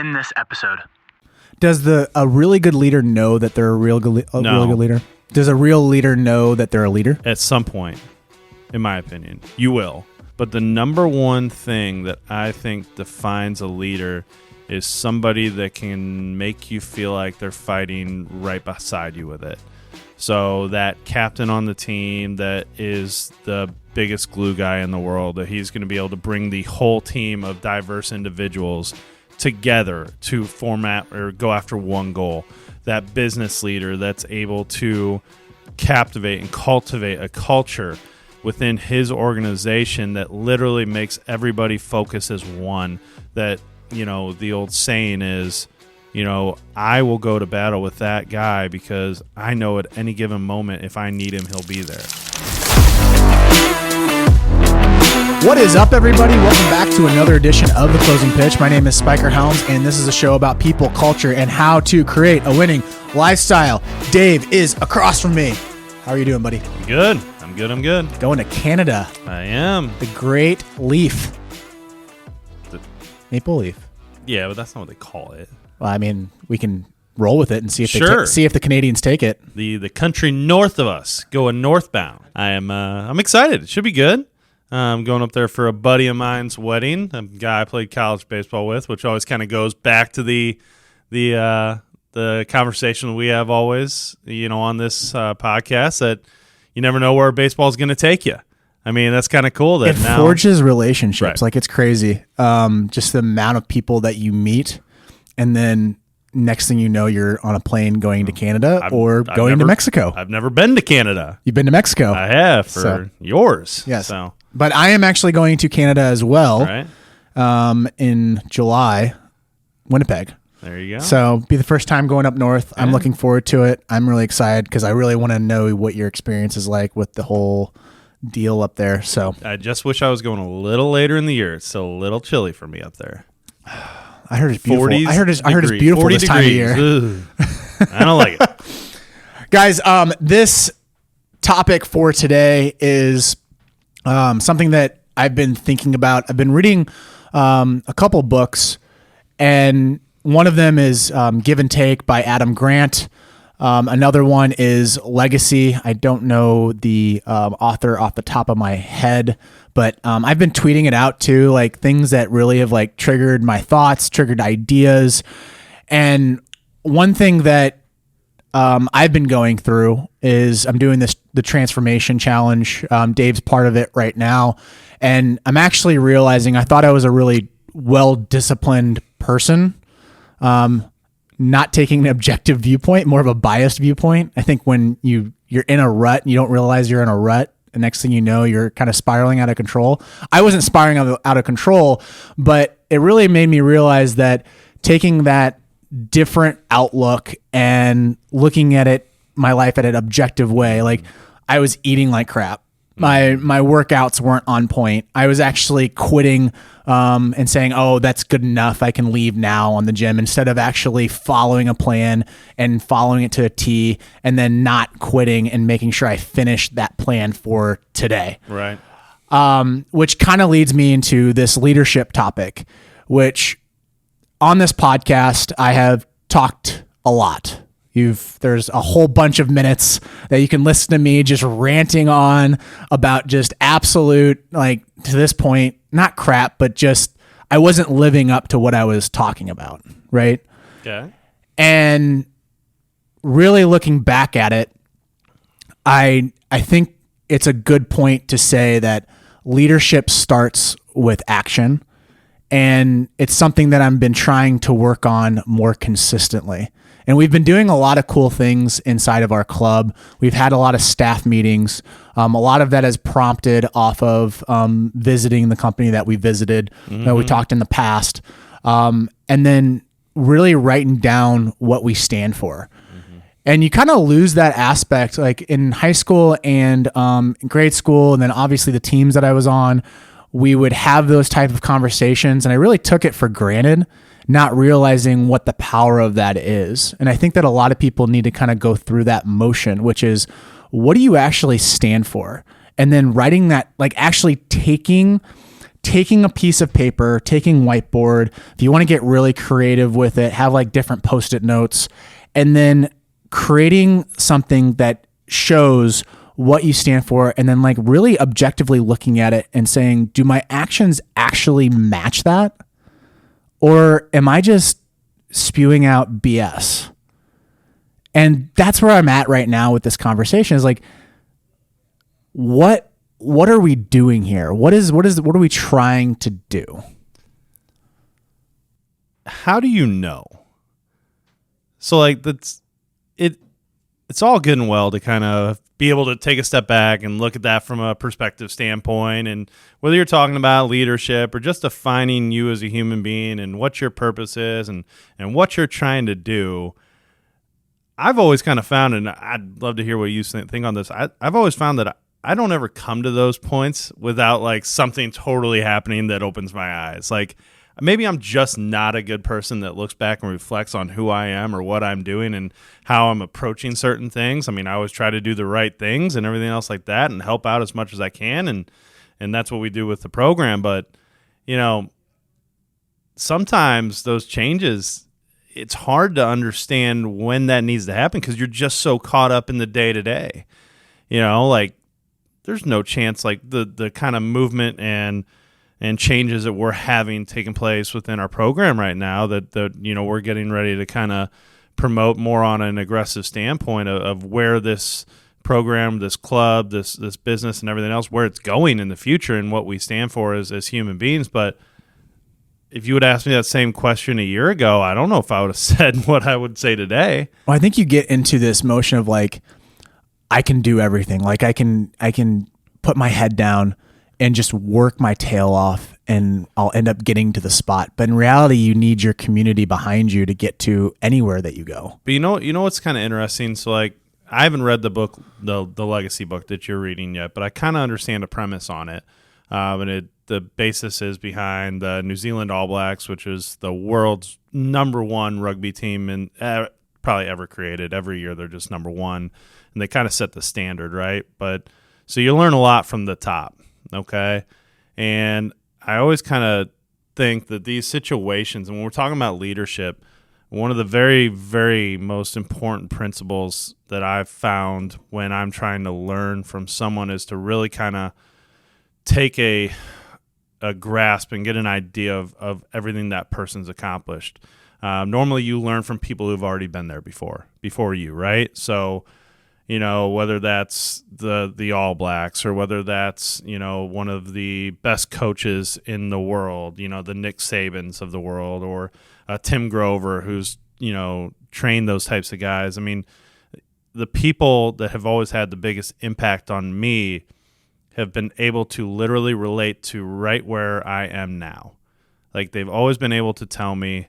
in this episode. Does a really good leader know that they're a really good leader? Does a real leader know that they're a leader? At some point, in my opinion, you will. But the number one thing that I think defines a leader is somebody that can make you feel like they're fighting right beside you with it. So that captain on the team that is the biggest glue guy in the world, that he's going to be able to bring the whole team of diverse individuals together to format or go after one goal. That business leader that's able to captivate and cultivate a culture within his organization that literally makes everybody focus as one. That, you know, the old saying is, you know, I will go to battle with that guy because I know at any given moment if I need him, he'll be there. What is up, everybody? Welcome back to another edition of The Closing Pitch. My name is Spiker Helms, and this is a show about people, culture, and how to create a winning lifestyle. Dave is across from me. How are you doing, buddy? I'm good. Going to Canada. I am. The Great Leaf. Maple Leaf. Yeah, but that's not what they call it. Well, I mean, we can roll with it and see if Sure. the Canadians take it. The country north of us, going northbound. I'm excited. It should be good. I'm going up there for a buddy of mine's wedding, a guy I played college baseball with, which always kind of goes back to the conversation we have always, you know, on this podcast, that you never know where baseball is going to take you. I mean, that's kind of cool. That it now forges relationships. Right. Like, it's crazy. Just the amount of people that you meet, and then next thing you know, you're on a plane going to Canada to Mexico. I've never been to Canada. You've been to Mexico. I have for yours. Yes. So. But I am actually going to Canada as well. Right. In July, Winnipeg. There you go. So be the first time going up north. Yeah. I'm looking forward to it. I'm really excited because I really want to know what your experience is like with the whole deal up there. So I just wish I was going a little later in the year. It's still a little chilly for me up there. I heard it's beautiful. I heard it's beautiful this time of year. I don't like it. Guys, this topic for today is something that I've been thinking about. I've been reading a couple books, and one of them is Give and Take by Adam Grant. Another one is Legacy. I don't know the author off the top of my head, but I've been tweeting it out too, like things that really have like triggered my thoughts, triggered ideas. And one thing that I've been going through is I'm doing the transformation challenge. Dave's part of it right now. And I'm actually realizing I thought I was a really well-disciplined person, not taking an objective viewpoint, more of a biased viewpoint. I think when you're in a rut and you don't realize you're in a rut, the next thing you know, you're kind of spiraling out of control. I wasn't spiraling out of control, but it really made me realize that taking that different outlook and looking at it, my life at an objective way, like I was eating like crap. My workouts weren't on point. I was actually quitting and saying, oh, that's good enough. I can leave now on the gym, instead of actually following a plan and following it to a T and then not quitting and making sure I finished that plan for today. Right. Which kind of leads me into this leadership topic, which on this podcast, I have talked a lot. There's a whole bunch of minutes that you can listen to me just ranting on about just absolute, like, to this point, not crap, but just I wasn't living up to what I was talking about, right? Okay. And really looking back at it, I think it's a good point to say that leadership starts with action, and it's something that I've been trying to work on more consistently. And we've been doing a lot of cool things inside of our club. We've had a lot of staff meetings. A lot of that has prompted off of visiting the company that we visited, that we talked in the past, and then really writing down what we stand for. And you kind of lose that aspect, like in high school and in grade school, and then obviously the teams that I was on, we would have those type of conversations, and I really took it for granted, not realizing what the power of that is. And I think that a lot of people need to kind of go through that motion, which is, what do you actually stand for? And then writing that, like actually taking taking a piece of paper, taking whiteboard, if you want to get really creative with it, have like different Post-it notes, and then creating something that shows what you stand for, and then like really objectively looking at it and saying, do my actions actually match that? Or am I just spewing out BS? And that's where I'm at right now with this conversation is like, what are we doing here? What are we trying to do? How do you know? So like it's all good and well to kind of be able to take a step back and look at that from a perspective standpoint, and whether you're talking about leadership or just defining you as a human being and what your purpose is and what you're trying to do. I've always kind of found, and I'd love to hear what you think on this. I've always found that I don't ever come to those points without like something totally happening that opens my eyes. Like maybe I'm just not a good person that looks back and reflects on who I am or what I'm doing and how I'm approaching certain things. I mean, I always try to do the right things and everything else like that and help out as much as I can. And that's what we do with the program. But, you know, sometimes those changes, it's hard to understand when that needs to happen because you're just so caught up in the day-to-day. You know, like there's no chance like the kind of movement and changes that we're having taking place within our program right now that you know we're getting ready to kind of promote more on an aggressive standpoint of where this program, this club, this business and everything else, where it's going in the future and what we stand for as human beings. But if you would ask me that same question a year ago, I don't know if I would have said what I would say today. Well, I think you get into this motion of like, I can do everything. Like I can put my head down and just work my tail off and I'll end up getting to the spot. But in reality, you need your community behind you to get to anywhere that you go. But you know what's kind of interesting? So like, I haven't read the book, the Legacy book that you're reading yet, but I kind of understand the premise on it. And the basis is behind the New Zealand All Blacks, which is the world's number one rugby team and probably ever created. Every year they're just number one, and they kind of set the standard, right? But so you learn a lot from the top, okay? And I always kind of think that these situations, and when we're talking about leadership, one of the very, very most important principles that I've found when I'm trying to learn from someone is to really kind of take a grasp and get an idea of everything that person's accomplished. Normally you learn from people who've already been there before you, right? So, you know, whether that's the All Blacks or whether that's, you know, one of the best coaches in the world, you know, the Nick Sabans of the world, or Tim Grover, who's, you know, trained those types of guys. I mean, the people that have always had the biggest impact on me have been able to literally relate to right where I am now. Like they've always been able to tell me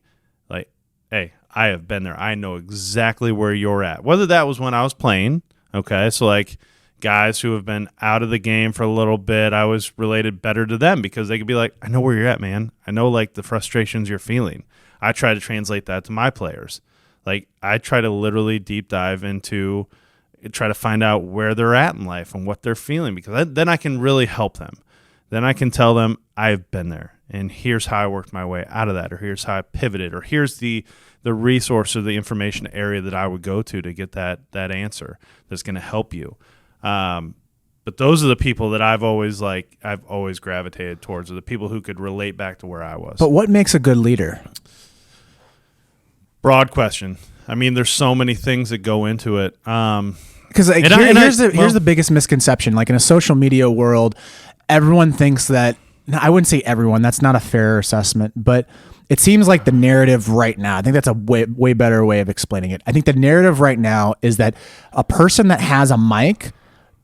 like, hey, I have been there. I know exactly where you're at. Whether that was when I was playing, okay? So like guys who have been out of the game for a little bit, I was related better to them because they could be like, I know where you're at, man. I know like the frustrations you're feeling. I try to translate that to my players. Like I try to literally deep dive into try to find out where they're at in life and what they're feeling, because then I can really help them. Then I can tell them I've been there and here's how I worked my way out of that, or here's how I pivoted, or here's the resource or the information area that I would go to get that answer that's going to help you. But those are the people that I've always gravitated towards, are the people who could relate back to where I was. But what makes a good leader? Broad question. I mean, there's so many things that go into it. Because like, here's the biggest misconception. Like in a social media world, everyone thinks that, I wouldn't say everyone, that's not a fair assessment, but it seems like the narrative right now, I think that's a way better way of explaining it. I think the narrative right now is that a person that has a mic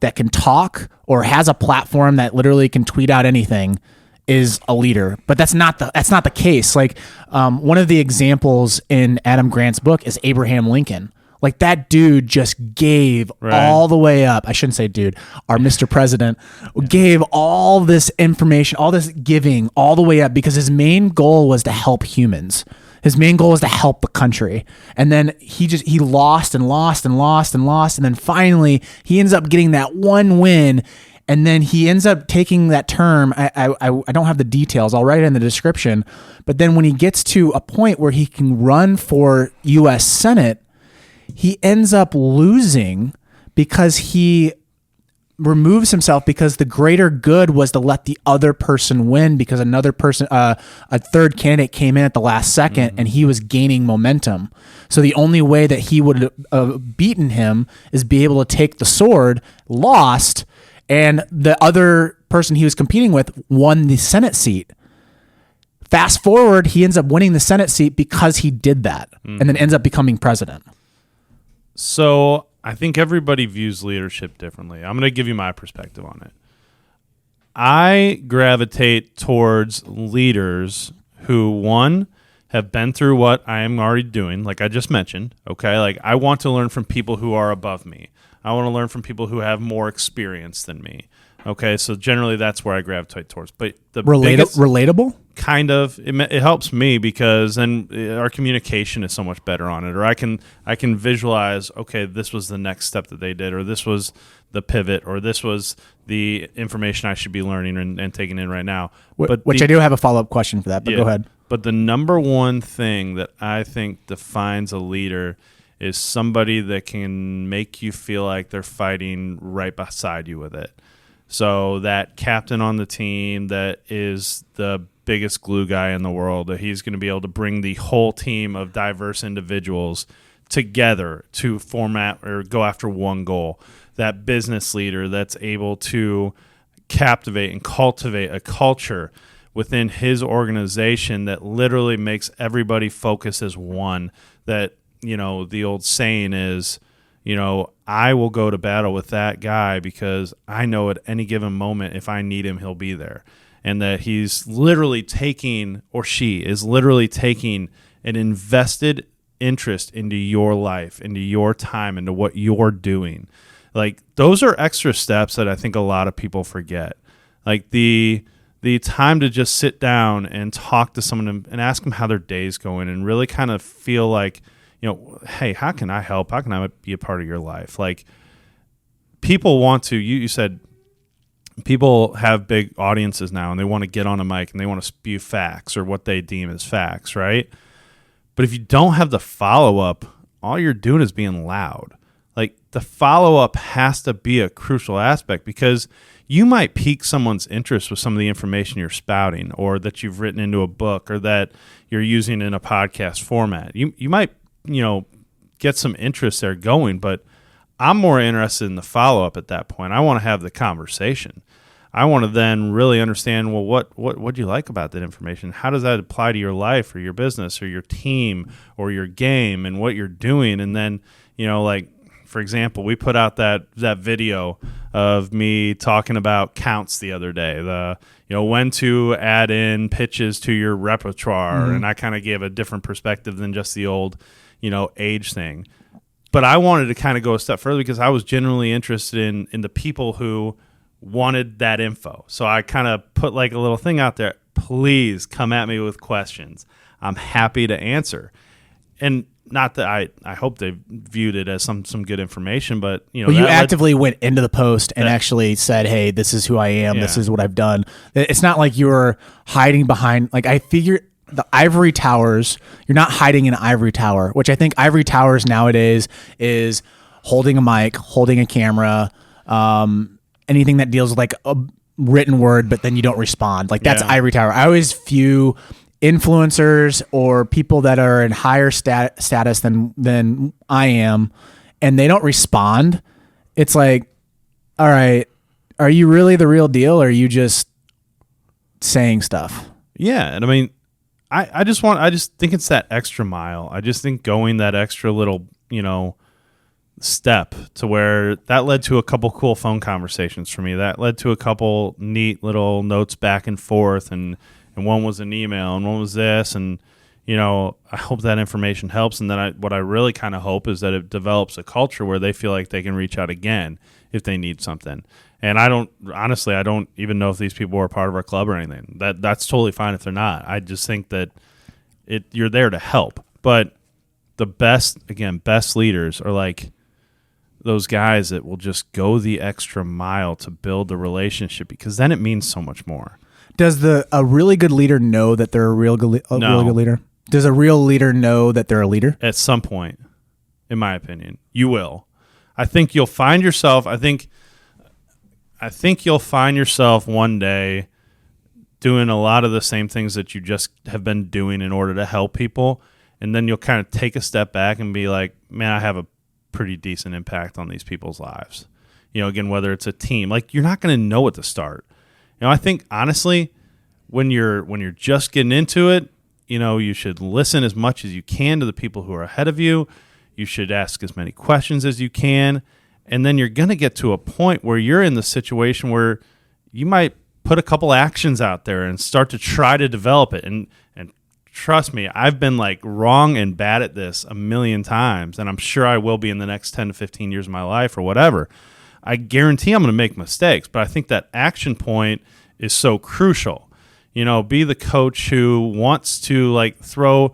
that can talk or has a platform that literally can tweet out anything is a leader, but that's not the case. Like one of the examples in Adam Grant's book is Abraham Lincoln. Like that dude just gave all the way up. I shouldn't say dude. Our Mr. President gave all this information, all this giving all the way up because his main goal was to help humans. His main goal was to help the country. And then he lost and lost and lost and lost. And then finally he ends up getting that one win. And then he ends up taking that term. I don't have the details. I'll write it in the description. But then when he gets to a point where he can run for U.S. Senate, he ends up losing because he removes himself because the greater good was to let the other person win because another person, a third candidate came in at the last second and he was gaining momentum. So the only way that he would have beaten him is be able to take the sword, lost, and the other person he was competing with won the Senate seat. Fast forward, he ends up winning the Senate seat because he did that and then ends up becoming president. So I think everybody views leadership differently. I'm going to give you my perspective on it. I gravitate towards leaders who, one, have been through what I am already doing, like I just mentioned, okay? Like I want to learn from people who are above me. I want to learn from people who have more experience than me, okay? So generally that's where I gravitate towards. But the relatable? Kind of. It helps me because then our communication is so much better on it. Or I can visualize, okay, this was the next step that they did, or this was the pivot, or this was the information I should be learning and taking in right now. Which I do have a follow-up question for that, but go ahead. But the number one thing that I think defines a leader is somebody that can make you feel like they're fighting right beside you with it. So that captain on the team that is the biggest glue guy in the world, that he's going to be able to bring the whole team of diverse individuals together to format or go after one goal. That business leader that's able to captivate and cultivate a culture within his organization that literally makes everybody focus as one. That, you know, the old saying is, you know, I will go to battle with that guy because I know at any given moment if I need him, he'll be there. And that he's literally taking, or she is literally taking an invested interest into your life, into your time, into what you're doing. Like, those are extra steps that I think a lot of people forget. Like the time to just sit down and talk to someone and ask them how their day's going and really kind of feel like, you know, hey, how can I help? How can I be a part of your life? Like, people want to, you said, people have big audiences now and they want to get on a mic and they want to spew facts or what they deem as facts, right? But if you don't have the follow-up, all you're doing is being loud. Like, the follow-up has to be a crucial aspect because you might pique someone's interest with some of the information you're spouting or that you've written into a book or that you're using in a podcast format. You might, you know, get some interest there going, but I'm more interested in the follow-up at that point. I want to have the conversation. I want to then really understand, well, what do you like about that information? How does that apply to your life or your business or your team or your game and what you're doing? And then, you know, like, for example, we put out that video of me talking about counts the other day, when to add in pitches to your repertoire. And I kind of gave a different perspective than just the old, age thing. But I wanted to kind of go a step further because I was genuinely interested in the people who wanted that info. So I kind of put like a little thing out there. Please come at me with questions. I'm happy to answer. And not that I hope they viewed it as some good information, but well, you actively went into the post and actually said, "Hey, this is who I am. Yeah. This is what I've done." It's not like you're hiding behind. Like, I figure the ivory towers. You're not hiding in an ivory tower, which I think ivory towers nowadays is holding a mic, holding a camera, anything that deals with like a written word, but then you don't respond. Like, that's ivory tower. I always view influencers or people that are in higher status than I am, and they don't respond. It's like, all right, are you really the real deal, or are you just saying stuff? Yeah, and I mean, I just think it's that extra mile. I just think going that extra little, step to where that led to a couple cool phone conversations for me. That led to a couple neat little notes back and forth, and one was an email, and one was this, and I hope that information helps. And then what I really kind of hope is that it develops a culture where they feel like they can reach out again if they need something. And I don't even know if these people are part of our club or anything. That's totally fine if they're not. I just think that you're there to help. But the best leaders are like, those guys that will just go the extra mile to build the relationship, because then it means so much more. Does a really good leader know that they're a really good leader? Does a real leader know that they're a leader? At some point, in my opinion, you will. I think you'll find yourself. I think you'll find yourself one day doing a lot of the same things that you just have been doing in order to help people, and then you'll kind of take a step back and be like, man, I have a pretty decent impact on these people's lives. Again, whether it's a team, like, you're not going to know at the start. I think honestly, when you're just getting into it, you should listen as much as you can to the people who are ahead of you. You should ask as many questions as you can. And then you're going to get to a point where you're in the situation where you might put a couple actions out there and start to try to develop it. And trust me, I've been like wrong and bad at this a million times. And I'm sure I will be in the next 10 to 15 years of my life or whatever. I guarantee I'm going to make mistakes, but I think that action point is so crucial. Be the coach who wants to like throw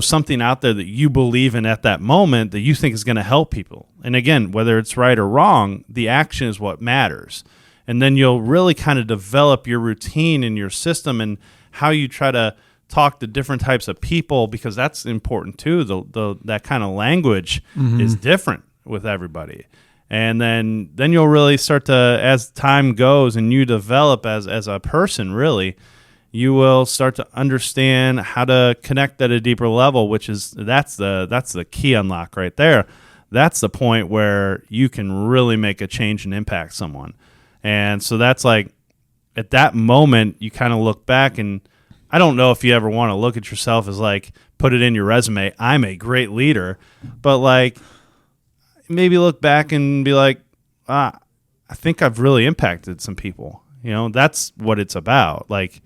something out there that you believe in at that moment that you think is going to help people. And again, whether it's right or wrong, the action is what matters. And then you'll really kind of develop your routine and your system and how you try to talk to different types of people, because that's important too. That kind of language is different with everybody. And then you'll really start to, as time goes and you develop as a person, really, you will start to understand how to connect at a deeper level, that's the key unlock right there. That's the point where you can really make a change and impact someone. And so that's like, at that moment, you kind of look back, and I don't know if you ever want to look at yourself as like, put it in your resume, I'm a great leader, but like, maybe look back and be like, I think I've really impacted some people. That's what it's about. Like,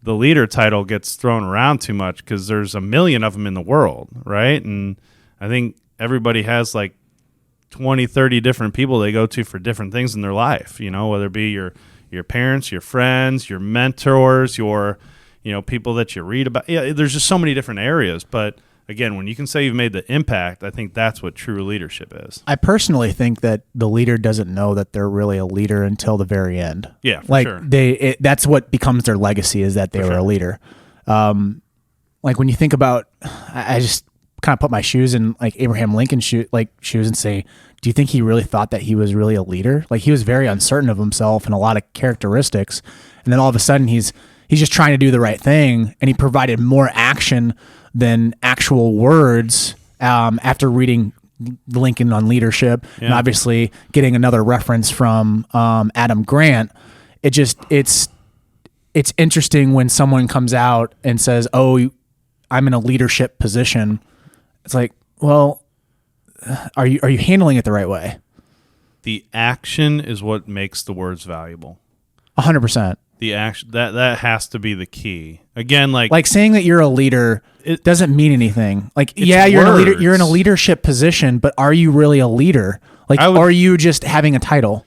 the leader title gets thrown around too much because there's a million of them in the world, right? And I think everybody has like 20, 30 different people they go to for different things in their life, whether it be your parents, your friends, your mentors, your people that you read about. Yeah, there's just so many different areas, but again, when you can say you've made the impact, I think that's what true leadership is. I personally think that the leader doesn't know that they're really a leader until the very end. Yeah, for sure. That's what becoes their legacy, is that they were a leader. Like, when you think about, I just kind of put my shoes in like Abraham Lincoln's shoes and say, do you think he really thought that he was really a leader? Like, he was very uncertain of himself and a lot of characteristics, and then all of a sudden he's just trying to do the right thing, and he provided more action than actual words after reading Lincoln on Leadership, and obviously getting another reference from Adam Grant. It's interesting when someone comes out and says, "Oh, I'm in a leadership position." It's like, well, are you handling it the right way? The action is what makes the words valuable. 100%. The action that has to be the key. Again, like saying that you're a leader, it doesn't mean anything. Like, yeah, you're in a leadership position, but are you really a leader? Like, are you just having a title?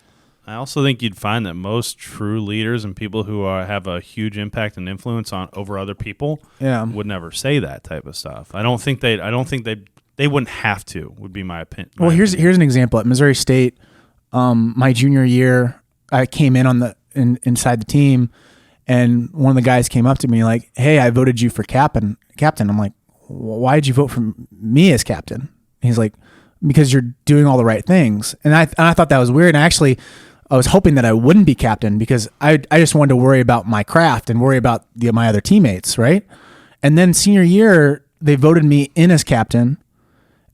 I also think you'd find that most true leaders and people who have a huge impact and influence over other people, would never say that type of stuff. I don't think they wouldn't have to. Would be my opinion. Well, here's an example. At Missouri State, my junior year, I came in inside the team, and one of the guys came up to me like, "Hey, I voted you for captain." I'm like, "Why did you vote for me as captain?" And he's like, "Because you're doing all the right things." And I thought that was weird. And actually, I was hoping that I wouldn't be captain, because I just wanted to worry about my craft and worry about my other teammates, right? And then senior year, they voted me in as captain,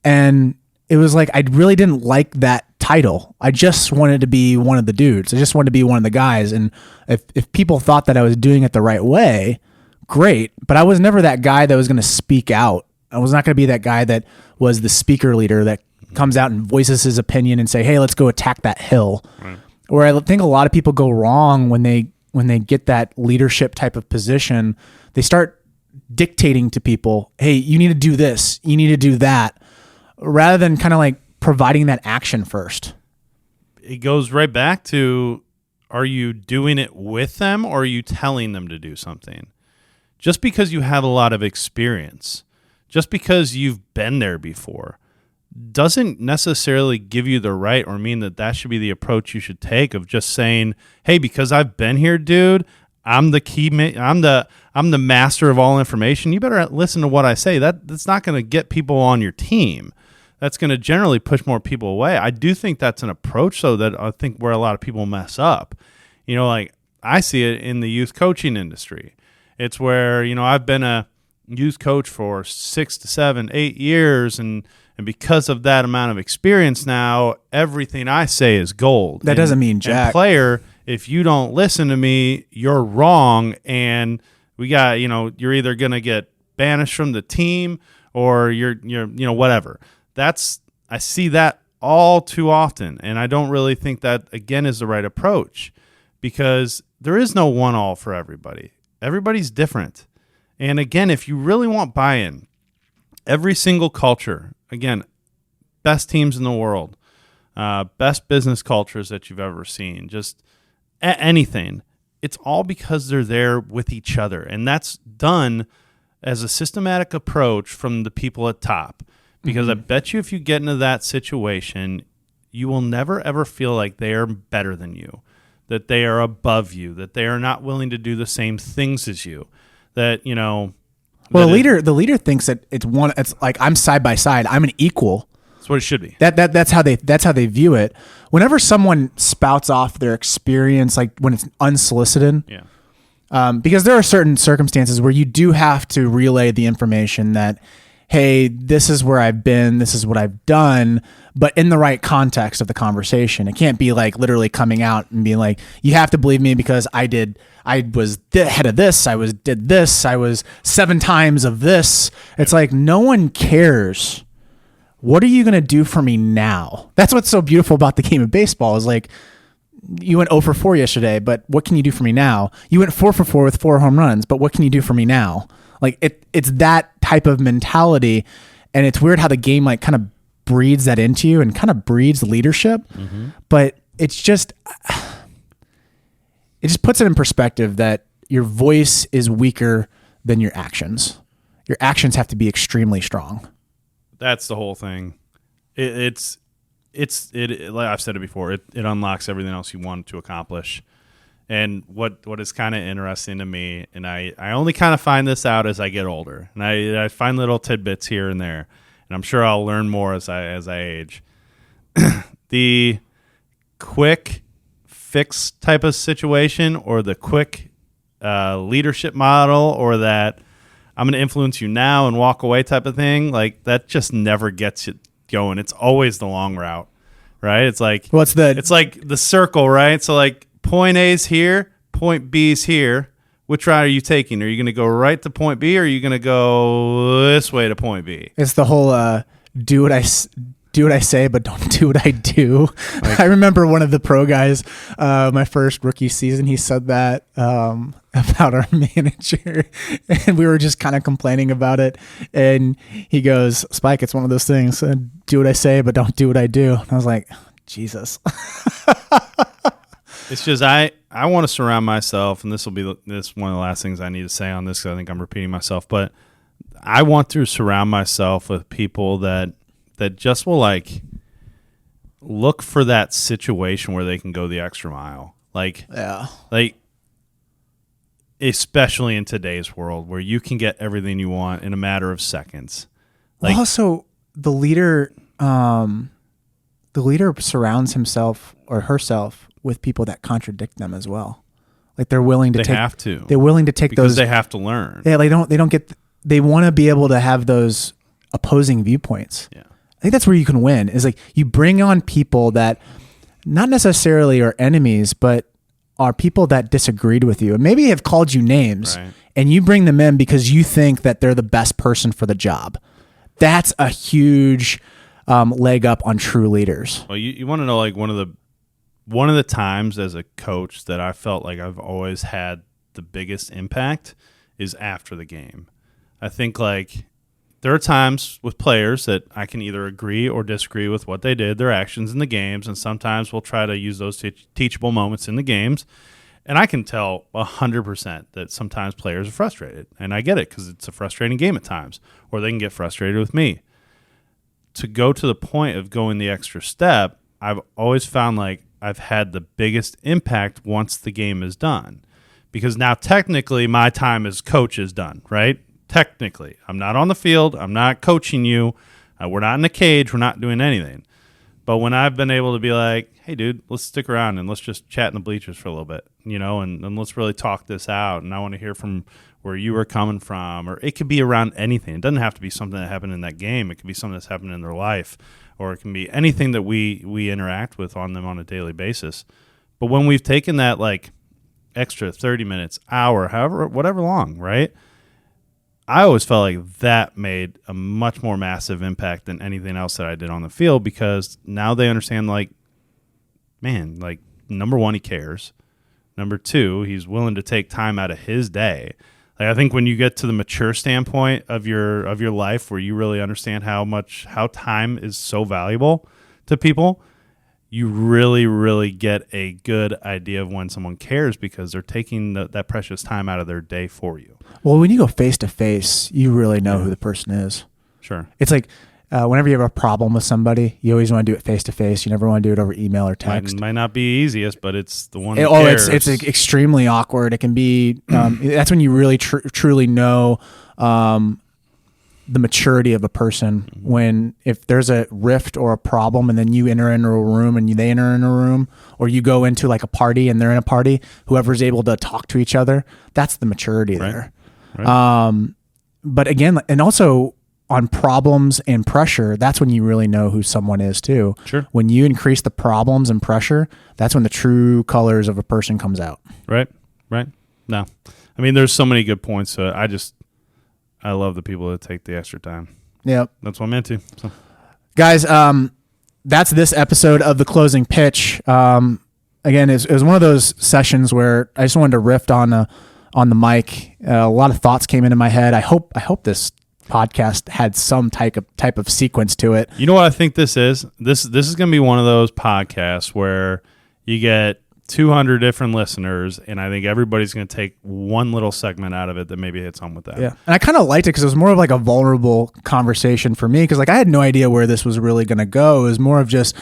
and it was like, I really didn't like that title. I just wanted to be one of the dudes. I just wanted to be one of the guys. And if people thought that I was doing it the right way, great. But I was never that guy that was going to speak out. I was not going to be that guy that was the speaker leader that comes out and voices his opinion and say, "Hey, let's go attack that hill." Right. Where I think a lot of people go wrong when they get that leadership type of position, they start dictating to people, "Hey, you need to do this. You need to do that," rather than kind of like providing that action first. It goes right back to, are you doing it with them, or are you telling them to do something? Just because you have a lot of experience, just because you've been there before, doesn't necessarily give you the right or mean that should be the approach you should take of just saying, hey, because I've been here, dude, I'm the master of all information. You better listen to what I say. That's not going to get people on your team. That's going to generally push more people away. I do think that's an approach, though, that I think where a lot of people mess up. Like I see it in the youth coaching industry. It's where, I've been a youth coach for 6 to 7, 8 years, and because of that amount of experience now, everything I say is gold. That doesn't mean jack. And player, if you don't listen to me, you're wrong, and we got, you're either going to get banished from the team or you're whatever. I see that all too often, and I don't really think that, again, is the right approach, because there is no one-all for everybody. Everybody's different. And again, if you really want buy-in, every single culture, again, best teams in the world, best business cultures that you've ever seen, just anything, it's all because they're there with each other. And that's done as a systematic approach from the people at top. Because I bet you if you get into that situation, you will never, ever feel like they are better than you, that they are above you, that they are not willing to do the same things as you, that, Well, the leader thinks that it's like I'm side by side. I'm an equal. That's what it should be. That's how they view it. Whenever someone spouts off their experience, like when it's unsolicited, because there are certain circumstances where you do have to relay the information that, hey, this is where I've been, this is what I've done, but in the right context of the conversation. It can't be like literally coming out and being like, you have to believe me because I was the head of this, I was 7 times of this. It's like, no one cares. What are you going to do for me now? That's what's so beautiful about the game of baseball is like, you went 0 for 4 yesterday, but what can you do for me now? You went 4 for 4 with 4 home runs, but what can you do for me now? Like it's that type of mentality, and it's weird how the game like kind of breeds that into you and kind of breeds leadership. But it just puts it in perspective that your voice is weaker than your actions. Your actions have to be extremely strong. That's the whole thing. It's like I've said it before. It unlocks everything else you want to accomplish. And what is kind of interesting to me, and I only kind of find this out as I get older, and I find little tidbits here and there, and I'm sure I'll learn more as I age. The quick fix type of situation, or the quick leadership model, or that I'm going to influence you now and walk away type of thing, like that just never gets it going. It's always the long route, right? It's like it's like the circle, right? So like, point A's here, point B's here. Which route are you taking? Are you going to go right to point B, or are you going to go this way to point B? It's the whole do what I say, but don't do what I do. Like, I remember one of the pro guys, my first rookie season, he said that about our manager, and we were just kind of complaining about it. And he goes, "Spike, it's one of those things. Do what I say, but don't do what I do." And I was like, Jesus. It's just I want to surround myself, and this one of the last things I need to say on this, because I think I'm repeating myself, but I want to surround myself with people that just will like look for that situation where they can go the extra mile. Like especially in today's world where you can get everything you want in a matter of seconds. Like, also, the leader surrounds himself or herself with people that contradict them as well. Like they're willing to they're willing to take because those. They have to learn. Yeah, they want to be able to have those opposing viewpoints. Yeah. I think that's where you can win, is like you bring on people that not necessarily are enemies, but are people that disagreed with you and maybe have called you names, right, and you bring them in because you think that they're the best person for the job. That's a huge leg up on true leaders. Well, you want to know, like one of the times as a coach that I felt like I've always had the biggest impact is after the game. I think like there are times with players that I can either agree or disagree with what they did, their actions in the games, and sometimes we'll try to use those teachable moments in the games. And I can tell 100% that sometimes players are frustrated, and I get it because it's a frustrating game at times, or they can get frustrated with me. to go to the point of going the extra step, I've always found like I've had the biggest impact once the game is done. Because now technically my time as coach is done, right? Technically. I'm not on the field. I'm not coaching you. We're not in a cage. We're not doing anything. But when I've been able to be like, hey, dude, let's stick around and let's just chat in the bleachers for a little bit, and let's really talk this out. And I want to hear from where you were coming from. Or it could be around anything. It doesn't have to be something that happened in that game. It could be something that's happened in their life. Or it can be anything that we interact with on them on a daily basis. But when we've taken that, like, extra 30 minutes, hour, however, whatever long, right? I always felt like that made a much more massive impact than anything else that I did on the field, because now they understand, like, man, like, number one, he cares. Number two, he's willing to take time out of his day. Like, I think when you get to the mature standpoint of your life, where you really understand how time is so valuable to people, you really, really get a good idea of when someone cares, because they're taking that precious time out of their day for you. Well, when you go face to face, you really know who the person is. Sure. It's like whenever you have a problem with somebody, you always want to do it face to face. You never want to do it over email or text. Might not be easiest, but it's the one that cares. It's extremely awkward. It can be, that's when you really truly know the maturity of a person, when if there's a rift or a problem and then you enter into a room and they enter in a room, or you go into like a party and they're in a party, whoever's able to talk to each other, that's the maturity there. Right. But again, and also on problems and pressure, that's when you really know who someone is too. Sure. When you increase the problems and pressure, that's when the true colors of a person comes out. Right. No, I mean, there's so many good points to it. I love the people that take the extra time. Yep. That's what I'm into. So. Guys, that's this episode of The Closing Pitch. Again, it was one of those sessions where I just wanted to riff on the mic. A lot of thoughts came into my head. I hope this podcast had some type of sequence to it. You know what I think this is? This is going to be one of those podcasts where you get 200 different listeners, and I think everybody's going to take one little segment out of it that maybe hits home with that. Yeah, and I kind of liked it because it was more of like a vulnerable conversation for me, because like I had no idea where this was really going to go. It was more of just,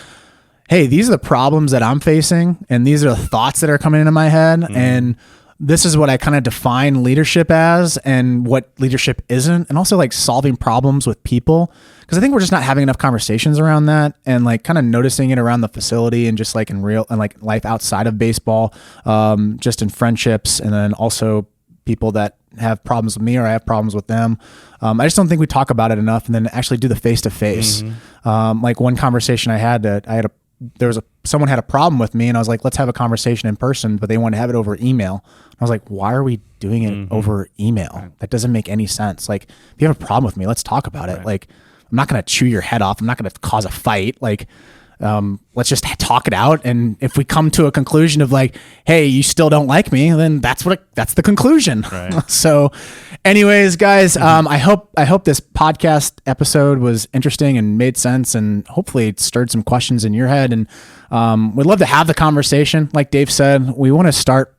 hey, these are the problems that I'm facing, and these are the thoughts that are coming into my head, and this is what I kind of define leadership as, and what leadership isn't, and also like solving problems with people. Because I think we're just not having enough conversations around that, and like kind of noticing it around the facility, and just like in real and like life outside of baseball, just in friendships, and then also people that have problems with me or I have problems with them. I just don't think we talk about it enough, and then actually do the face to face. Like one conversation I had, someone had a problem with me, and I was like, let's have a conversation in person, but they wanted to have it over email. I was like, why are we doing it over email? Right. That doesn't make any sense. Like, if you have a problem with me, let's talk about it. Like, I'm not going to chew your head off. I'm not going to cause a fight. Like, let's just talk it out. And if we come to a conclusion of like, hey, you still don't like me, then that's the conclusion. Right. So anyways, guys, I hope this podcast episode was interesting and made sense, and hopefully it stirred some questions in your head. And we'd love to have the conversation. Like Dave said, we want to start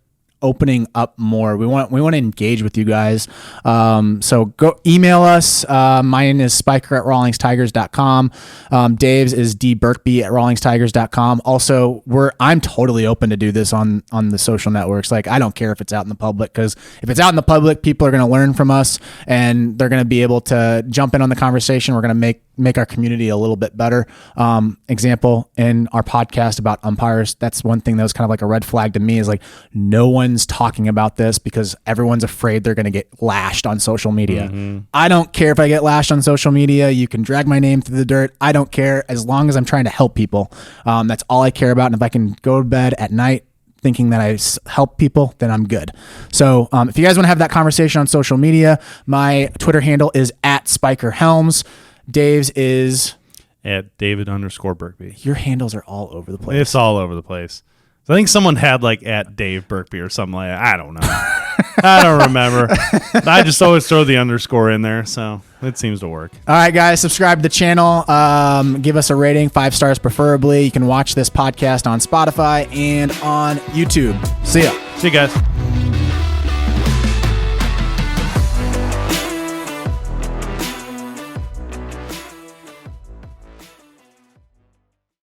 opening up more. We want to engage with you guys. So go email us. Mine is spiker@rawlingstigers.com. Dave's is dburkby@rawlingstigers.com. Also, I'm totally open to do this on the social networks. Like, I don't care if it's out in the public, because if it's out in the public, people are going to learn from us, and they're going to be able to jump in on the conversation. We're going to make our community a little bit better. Example, in our podcast about umpires, that's one thing that was kind of like a red flag to me, is like, no one's talking about this because everyone's afraid they're going to get lashed on social media. I don't care if I get lashed on social media. You can drag my name through the dirt. I don't care, as long as I'm trying to help people. That's all I care about. And if I can go to bed at night thinking that I help people, then I'm good. So if you guys want to have that conversation on social media, my Twitter handle is @SpikerHelms. Dave's is @David_Burkby. Your handles are all over the place. It's all over the place. So I think someone had like @DaveBurkby or something like that. I don't know. I don't remember. I just always throw the underscore in there, so it seems to work. All right, guys, subscribe to the channel. Give us a rating, 5 stars preferably. You can watch this podcast on Spotify and on YouTube. See ya. See you guys.